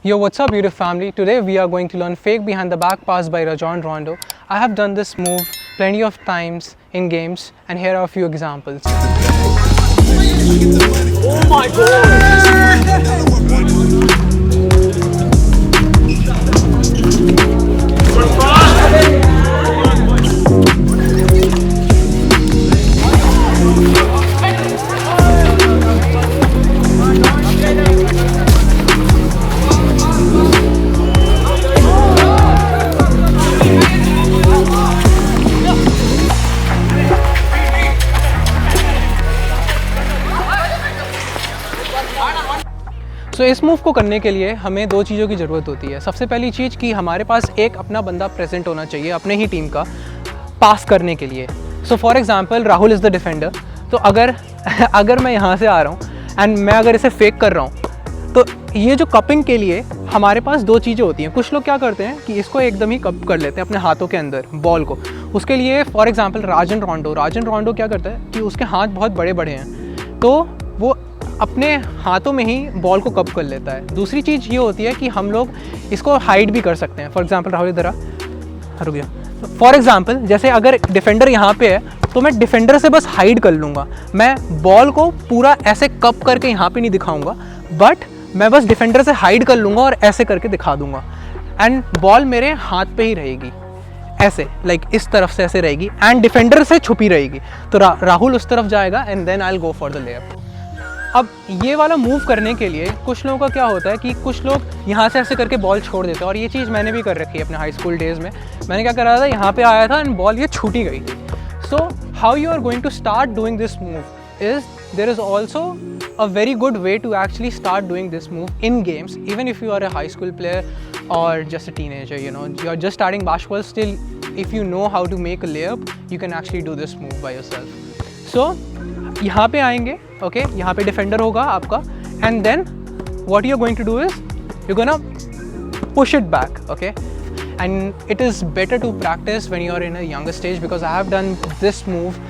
Yo, what's up YouTube family? Today we are going to learn fake behind the back pass by Rajon Rondo. I have done this move plenty of times in games and here are a few examples. Oh my god! तो इस move को करने के लिए हमें दो चीज़ों की ज़रूरत होती है। सबसे पहली चीज़ कि हमारे पास एक अपना बंदा प्रेजेंट होना चाहिए अपने ही टीम का पास करने के लिए। So for example Rahul is the defender. तो अगर मैं यहाँ से आ रहा हूँ एंड मैं अगर इसे फेक कर रहा हूँ तो ये जो कपिंग के लिए हमारे पास दो चीज़ें होती हैं। कुछ लोग क्या करते हैं कि इसको एकदम ही कप कर लेते हैं अपने हाथों के अंदर बॉल को। उसके लिए फॉर एग्जांपल राजन रोंडो क्या करता है कि उसके हाथ बहुत बड़े बड़े हैं तो वो अपने हाथों में ही बॉल को कप कर लेता है। दूसरी चीज़ ये होती है कि हम लोग इसको हाइड भी कर सकते हैं। फॉर एग्जांपल राहुल इधर रुक गया। फॉर एग्जांपल जैसे अगर डिफेंडर यहाँ पे है तो मैं डिफेंडर से बस हाइड कर लूँगा। मैं बॉल को पूरा ऐसे कप करके यहाँ पे नहीं दिखाऊँगा बट मैं बस डिफेंडर से हाइड कर लूँगा और ऐसे करके दिखा दूँगा एंड बॉल मेरे हाथ पे ही रहेगी ऐसे लाइक इस तरफ से ऐसे रहेगी एंड डिफेंडर से छुपी रहेगी। तो राहुल उस तरफ जाएगा and then I will go for the layup. अब ये वाला मूव करने के लिए कुछ लोगों का क्या होता है कि कुछ लोग यहाँ से ऐसे करके बॉल छोड़ देते हैं और ये चीज़ मैंने भी कर रखी है अपने हाई स्कूल डेज़ में। मैंने क्या करा था, यहाँ पे आया था एंड बॉल ये छूटी गई थी। So how you are going to start doing this move is there is also a very good way to actually start doing this move in games, even if you are a high school player or just a teenager, you know, you're just starting basketball. Still, if you know how to make a layup, you can actually do this move by yourself. So यहाँ पे आएंगे, okay, यहाँ पे defender होगा आपका and then what you're going to do is you're gonna push it back, okay. And it is better to practice when you're in a younger stage because I have done this move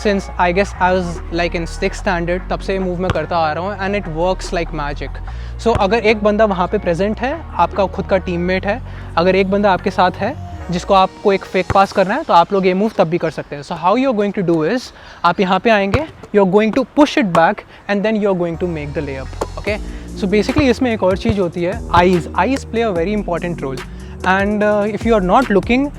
since I guess I was like in 6th standard, तब से ये move मैं करता आ रहा हूँ and it works like magic. So अगर एक बंदा वहाँ पे प्रेजेंट है, आपका खुद का टीममेट है, अगर एक बंदा आपके साथ है जिसको आपको एक फेक पास करना है तो आप लोग ये मूव तब भी कर सकते हैं. So how you are going to do is आप यहाँ पे आएंगे, you are going to push it back and then you are going to make the layup. Okay? So basically इसमें एक और चीज़ होती है, eyes play a very important role and if you are not looking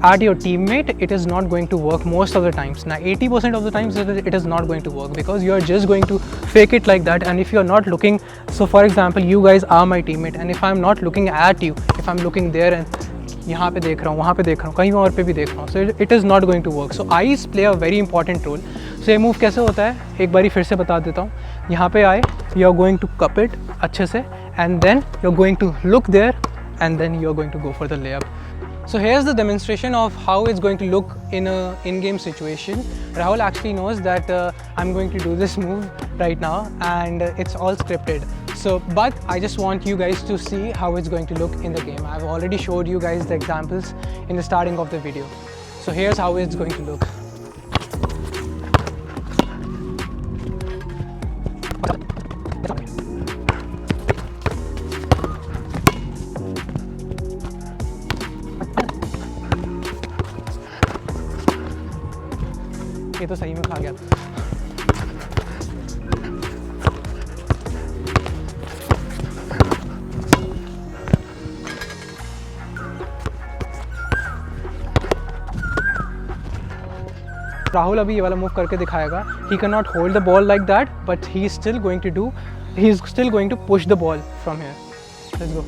at your teammate, it is not going to work most of the times. Now 80% of the times it is not going to work because you are just going to fake it like that and if you are not looking, so for example you guys are my teammate and if I am not looking at you, if I am looking there and यहाँ पे देख रहा हूँ, वहाँ पे देख रहा हूँ, कहीं और पे भी देख रहा हूँ, so it is not going to work. So eyes play a very important role. So ये मूव कैसे होता है एक बारी फिर से बता देता हूँ. यहाँ पे आए, you are going to cup it अच्छे से and then you are going to look there and then you are going to go for the layup. So here's the demonstration of how it's going to look in a in-game situation. Rahul actually knows that I'm going to do this move right now and it's all scripted. So, but I just want you guys to see how it's going to look in the game. I've already showed you guys the examples in the starting of the video. So here's how it's going to look. ये तो सही में खा गया. राहुल अभी ये वाला move करके दिखाएगा. He cannot hold the ball like that, but he is still going to push the ball from here. Let's go.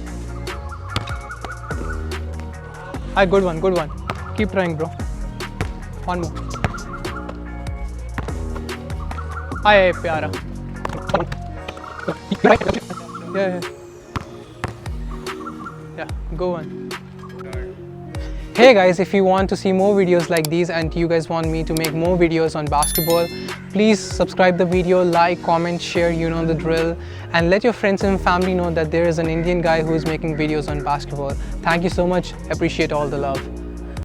Alright, good one. Keep trying, bro. One more. आए प्यारा. Yeah, go on. Hey guys, if you want to see more videos like these and you guys want me to make more videos on basketball, please subscribe the video, like, comment, share, you know the drill, and let your friends and family know that there is an Indian guy who is making videos on basketball. Thank you so much. Appreciate all the love.